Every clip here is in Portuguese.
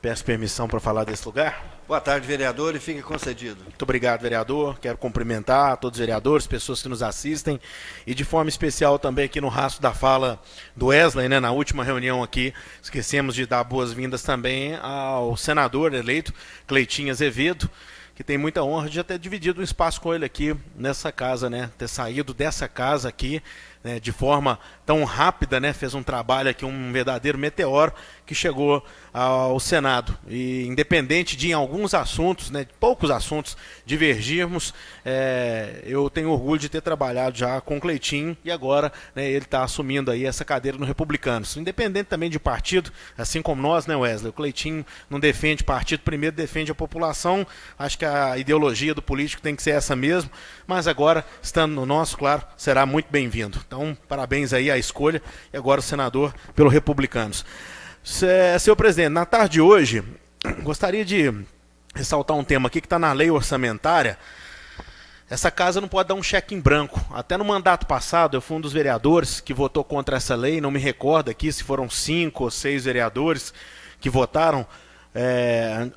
Peço permissão para falar desse lugar. Boa tarde, vereador, e fique concedido. Muito obrigado, vereador. Quero cumprimentar a todos os vereadores, pessoas que nos assistem, e de forma especial também aqui no rastro da fala do Wesley, né, na última reunião aqui, esquecemos de dar boas-vindas também ao senador eleito, Cleitinho Azevedo, que tem muita honra de já ter dividido um espaço com ele aqui nessa casa, né, ter saído dessa casa aqui, né, de forma tão rápida, né, fez um trabalho aqui, um verdadeiro meteoro que chegou ao Senado. E independente de em alguns assuntos, né, poucos assuntos, divergirmos, eu tenho orgulho de ter trabalhado já com o Cleitinho e agora, né, ele está assumindo aí essa cadeira no Republicanos. Independente também de partido, assim como nós, né, Wesley, o Cleitinho não defende partido, primeiro defende a população, acho que a ideologia do político tem que ser essa mesmo, mas agora, estando no nosso, claro, será muito bem-vindo. Então, parabéns aí à escolha, e agora o senador pelo Republicanos. Senhor presidente, na tarde de hoje, gostaria de ressaltar um tema aqui que está na lei orçamentária. Essa casa não pode dar um cheque em branco. Até no mandato passado, eu fui um dos vereadores que votou contra essa lei, não me recordo aqui se foram 5 ou 6 vereadores que votaram.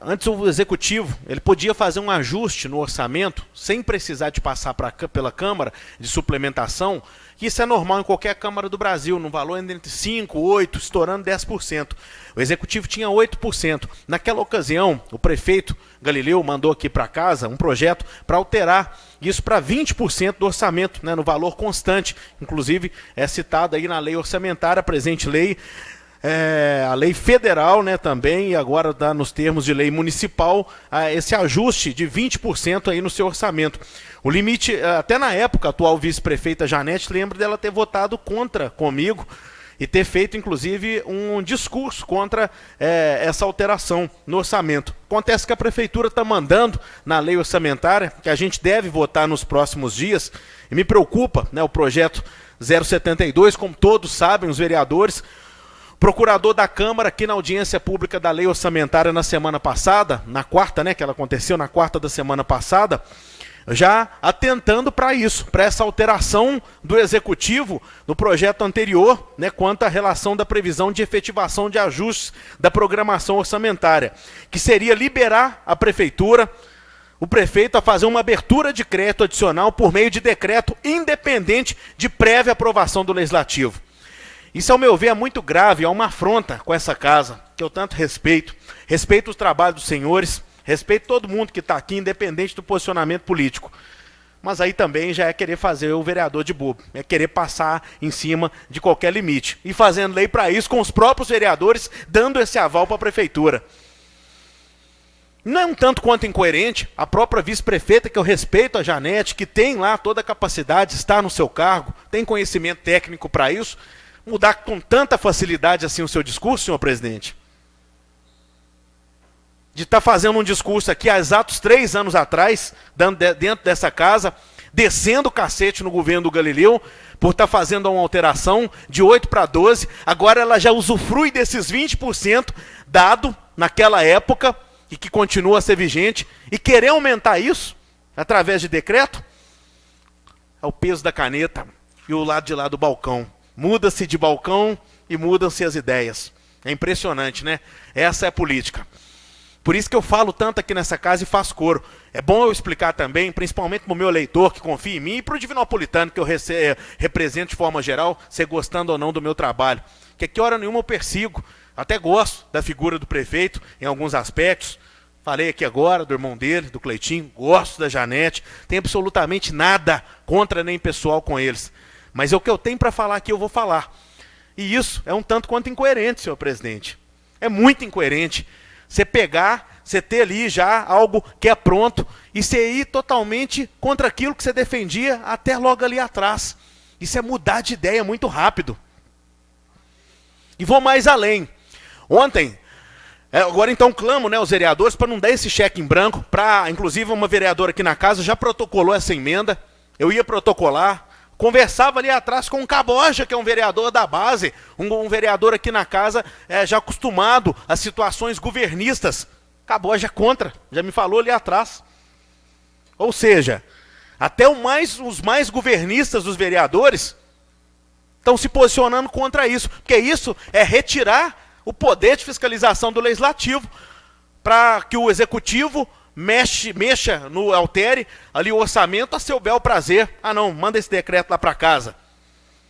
Antes o executivo ele podia fazer um ajuste no orçamento sem precisar de passar pela Câmara de suplementação, que isso é normal em qualquer Câmara do Brasil, no valor entre 5%, 8%, estourando 10%. O executivo tinha 8%. Naquela ocasião, o prefeito Galileu mandou aqui para casa um projeto para alterar isso para 20% do orçamento, né, no valor constante. Inclusive, é citado aí na lei orçamentária, a presente lei, a lei federal, né, também, e agora dá nos termos de lei municipal, esse ajuste de 20% aí no seu orçamento. O limite, até na época, a atual vice-prefeita Janete, lembro dela ter votado contra comigo e ter feito, inclusive, um discurso contra essa alteração no orçamento. Acontece que a prefeitura está mandando na lei orçamentária, que a gente deve votar nos próximos dias, e me preocupa, né, o projeto 072, como todos sabem, os vereadores. Procurador da Câmara, aqui na audiência pública da lei orçamentária na semana passada, na quarta, né, que ela aconteceu na quarta da semana passada, já atentando para isso, para essa alteração do executivo no projeto anterior, né, quanto à relação da previsão de efetivação de ajustes da programação orçamentária, que seria liberar a prefeitura, o prefeito, a fazer uma abertura de crédito adicional por meio de decreto independente de prévia aprovação do Legislativo. Isso, ao meu ver, é muito grave, é uma afronta com essa casa, que eu tanto respeito. Respeito os trabalhos dos senhores, respeito todo mundo que está aqui, independente do posicionamento político. Mas aí também já é querer fazer o vereador de bobo, é querer passar em cima de qualquer limite. E fazendo lei para isso, com os próprios vereadores, dando esse aval para a prefeitura. Não é um tanto quanto incoerente a própria vice-prefeita, que eu respeito, a Janete, que tem lá toda a capacidade, está no seu cargo, tem conhecimento técnico para isso, mudar com tanta facilidade assim o seu discurso, senhor presidente? De estar fazendo um discurso aqui há exatos 3 anos atrás, dentro dessa casa, descendo o cacete no governo do Galileu, por estar fazendo uma alteração de 8 para 12, agora ela já usufrui desses 20% dado naquela época, e que continua a ser vigente, e querer aumentar isso, através de decreto, é o peso da caneta e o lado de lá do balcão. Muda-se de balcão e mudam-se as ideias. É impressionante, né? Essa é a política. Por isso que eu falo tanto aqui nessa casa e faço coro. É bom eu explicar também, principalmente para o meu eleitor que confia em mim e para o Divinopolitano que eu represento de forma geral, se gostando ou não do meu trabalho. Que aqui hora nenhuma eu persigo. Até gosto da figura do prefeito em alguns aspectos. Falei aqui agora do irmão dele, do Cleitinho. Gosto da Janete. Tenho absolutamente nada contra nem pessoal com eles. Mas é o que eu tenho para falar aqui, eu vou falar. E isso é um tanto quanto incoerente, senhor presidente. É muito incoerente. Você pegar, você ter ali já algo que é pronto e você ir totalmente contra aquilo que você defendia até logo ali atrás. Isso é mudar de ideia muito rápido. E vou mais além. Ontem, agora então clamo, né, os vereadores para não dar esse cheque em branco, inclusive uma vereadora aqui na casa já protocolou essa emenda. Eu ia protocolar. Conversava ali atrás com o Caboja, que é um vereador da base, um vereador aqui na casa já acostumado a situações governistas. Caboja contra, já me falou ali atrás. Ou seja, até os mais governistas dos vereadores estão se posicionando contra isso, porque isso é retirar o poder de fiscalização do Legislativo. para que o executivo altere ali o orçamento a seu bel prazer. Ah não, manda esse decreto lá para casa.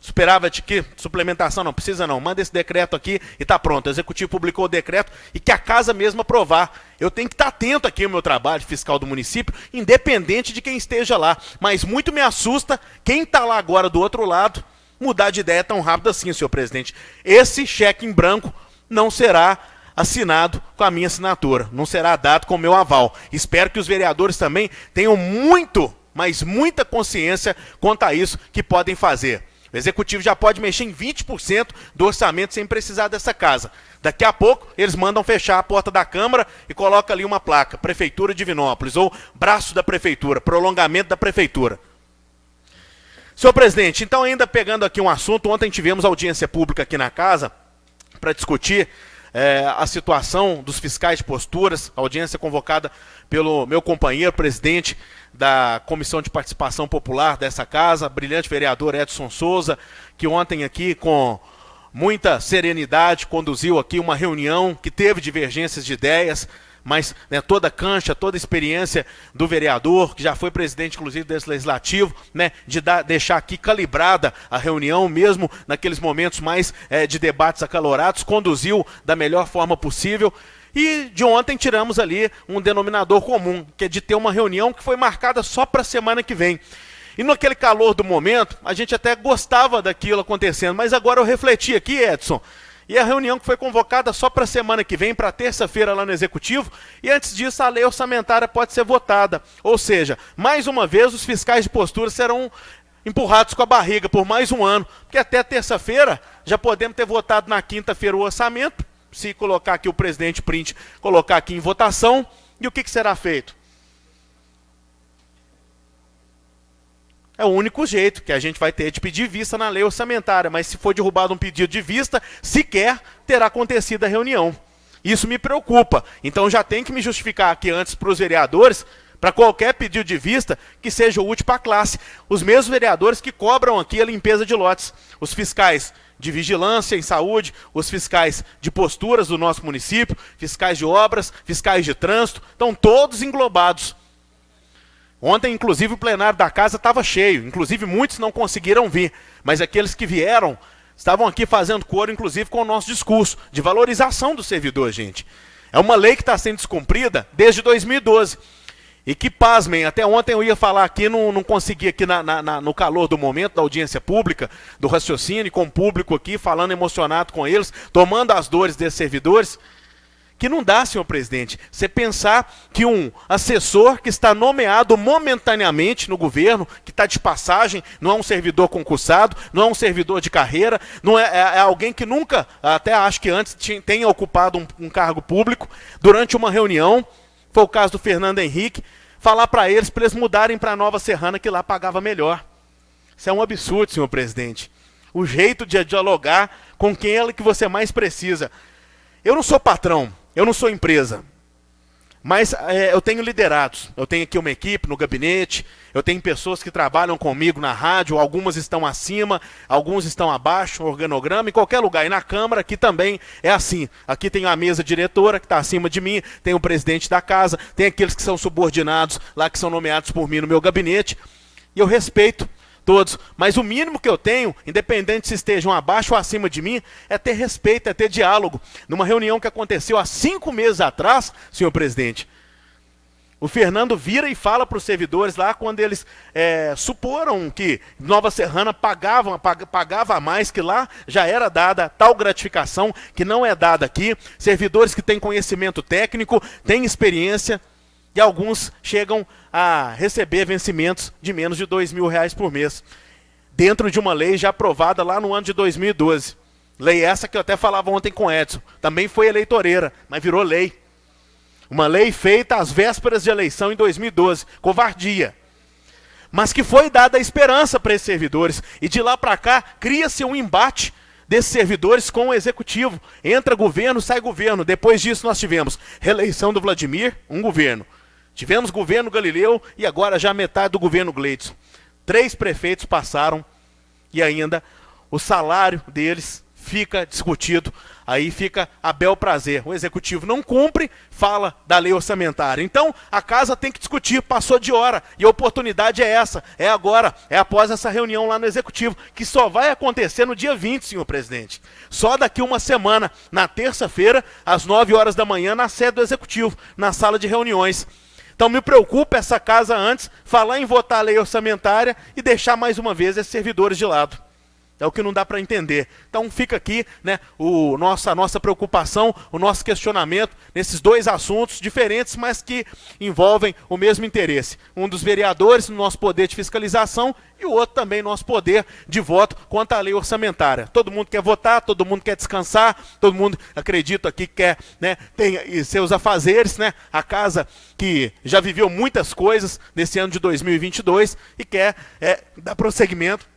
Esperava de que suplementação não precisa não, manda esse decreto aqui e está pronto. O executivo publicou o decreto e que a casa mesmo aprovar. Eu tenho que estar atento aqui ao meu trabalho fiscal do município, independente de quem esteja lá. Mas muito me assusta quem está lá agora do outro lado mudar de ideia tão rápido assim, senhor presidente. Esse cheque em branco não será assinado com a minha assinatura, não será dado com o meu aval. Espero que os vereadores também tenham mas muita consciência quanto a isso que podem fazer. O executivo já pode mexer em 20% do orçamento sem precisar dessa casa. Daqui a pouco, eles mandam fechar a porta da Câmara e colocam ali uma placa, Prefeitura de Divinópolis, ou braço da Prefeitura, prolongamento da Prefeitura. Senhor presidente, então ainda pegando aqui um assunto, ontem tivemos audiência pública aqui na casa para discutir a situação dos fiscais de posturas, audiência convocada pelo meu companheiro, presidente da Comissão de Participação Popular dessa casa, brilhante vereador Edson Souza, que ontem aqui com muita serenidade conduziu aqui uma reunião que teve divergências de ideias, mas toda a cancha, toda a experiência do vereador, que já foi presidente, inclusive, desse legislativo, de deixar aqui calibrada a reunião, mesmo naqueles momentos mais de debates acalorados, conduziu da melhor forma possível. E de ontem tiramos ali um denominador comum, que é de ter uma reunião que foi marcada só para a semana que vem. E naquele calor do momento, a gente até gostava daquilo acontecendo, mas agora eu refleti aqui, Edson, e a reunião que foi convocada só para a semana que vem, para terça-feira lá no Executivo, e antes disso a lei orçamentária pode ser votada. Ou seja, mais uma vez os fiscais de postura serão empurrados com a barriga por mais um ano, porque até terça-feira já podemos ter votado na quinta-feira o orçamento, se colocar aqui o presidente print, colocar aqui em votação, e o que será feito? É o único jeito que a gente vai ter de pedir vista na lei orçamentária, mas se for derrubado um pedido de vista, sequer terá acontecido a reunião. Isso me preocupa. Então já tem que me justificar aqui antes para os vereadores, para qualquer pedido de vista que seja útil para a classe. Os mesmos vereadores que cobram aqui a limpeza de lotes. Os fiscais de vigilância em saúde, os fiscais de posturas do nosso município, fiscais de obras, fiscais de trânsito, estão todos englobados. Ontem, inclusive, o plenário da casa estava cheio. Inclusive, muitos não conseguiram vir. Mas aqueles que vieram estavam aqui fazendo coro, inclusive, com o nosso discurso de valorização do servidor, gente. É uma lei que está sendo descumprida desde 2012. E que, pasmem, até ontem eu ia falar aqui, não consegui aqui no calor do momento, da audiência pública, do raciocínio, com o público aqui, falando emocionado com eles, tomando as dores desses servidores. Que não dá, senhor presidente, você pensar que um assessor que está nomeado momentaneamente no governo, que está de passagem, não é um servidor concursado, não é um servidor de carreira, não é alguém que nunca, até acho que antes, tenha ocupado um cargo público, durante uma reunião, foi o caso do Fernando Henrique, falar para eles mudarem para a Nova Serrana, que lá pagava melhor. Isso é um absurdo, senhor presidente. O jeito de dialogar com quem é que você mais precisa. Eu não sou patrão. Eu não sou empresa, mas eu tenho liderados. Eu tenho aqui uma equipe no gabinete, eu tenho pessoas que trabalham comigo na rádio, algumas estão acima, alguns estão abaixo, organograma, em qualquer lugar. E na Câmara aqui também é assim. Aqui tem a mesa diretora que está acima de mim, tem o presidente da casa, tem aqueles que são subordinados lá, que são nomeados por mim no meu gabinete. E eu respeito todos, mas o mínimo que eu tenho, independente se estejam abaixo ou acima de mim, é ter respeito, é ter diálogo. Numa reunião que aconteceu há 5 meses atrás, senhor presidente, o Fernando vira e fala para os servidores lá, quando eles suporam que Nova Serrana pagava mais, que lá já era dada tal gratificação, que não é dada aqui, servidores que têm conhecimento técnico, têm experiência, e alguns chegam a receber vencimentos de menos de R$2.000 por mês. Dentro de uma lei já aprovada lá no ano de 2012. Lei essa que eu até falava ontem com o Edson. Também foi eleitoreira, mas virou lei. Uma lei feita às vésperas de eleição em 2012. Covardia. Mas que foi dada a esperança para esses servidores. E de lá para cá, cria-se um embate desses servidores com o executivo. Entra governo, sai governo. Depois disso nós tivemos reeleição do Vladimir, um governo. Tivemos governo Galileu e agora já metade do governo Gleidson. 3 prefeitos passaram e ainda o salário deles fica discutido aí fica a bel prazer. O executivo não cumpre, fala da lei orçamentária. Então, a casa tem que discutir, passou de hora, e a oportunidade é essa, é agora, é após essa reunião lá no executivo, que só vai acontecer no dia 20, senhor presidente. Só daqui uma semana, na terça-feira, às 9 horas da manhã, na sede do executivo, na sala de reuniões. Então me preocupa essa casa antes, falar em votar a lei orçamentária e deixar mais uma vez esses servidores de lado. É o que não dá para entender. Então fica aqui, né, a nossa preocupação, o nosso questionamento nesses dois assuntos diferentes, mas que envolvem o mesmo interesse. Um dos vereadores no nosso poder de fiscalização e o outro também nosso poder de voto quanto à lei orçamentária. Todo mundo quer votar, todo mundo quer descansar, todo mundo, acredito aqui, quer, né, tem seus afazeres, né, a casa que já viveu muitas coisas nesse ano de 2022 e quer dar prosseguimento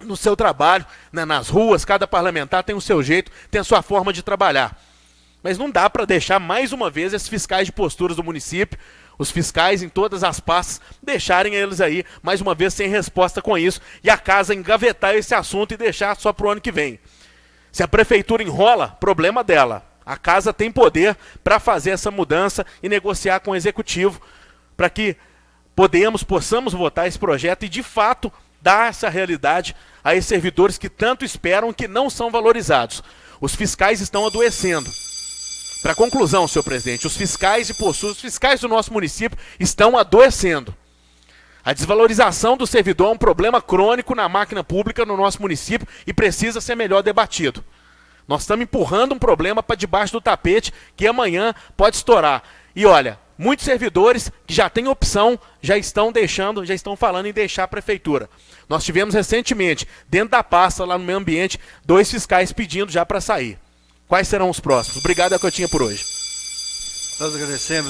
no seu trabalho, né, nas ruas. Cada parlamentar tem o seu jeito, tem a sua forma de trabalhar. Mas não dá para deixar mais uma vez esses fiscais de posturas do município, os fiscais em todas as pastas, deixarem eles aí mais uma vez sem resposta com isso e a casa engavetar esse assunto e deixar só para o ano que vem. Se a prefeitura enrola, problema dela. A casa tem poder para fazer essa mudança e negociar com o executivo para que possamos votar esse projeto e de fato dar essa realidade a esses servidores que tanto esperam, que não são valorizados. Os fiscais estão adoecendo. Para conclusão, senhor presidente, os fiscais de posturas, os fiscais do nosso município estão adoecendo. A desvalorização do servidor é um problema crônico na máquina pública no nosso município e precisa ser melhor debatido. Nós estamos empurrando um problema para debaixo do tapete que amanhã pode estourar. E olha, muitos servidores que já têm opção, já estão falando em deixar a prefeitura. Nós tivemos recentemente, dentro da pasta lá no meio ambiente, 2 fiscais pedindo já para sair. Quais serão os próximos? Obrigado, é o que eu tinha por hoje. Nós agradecemos.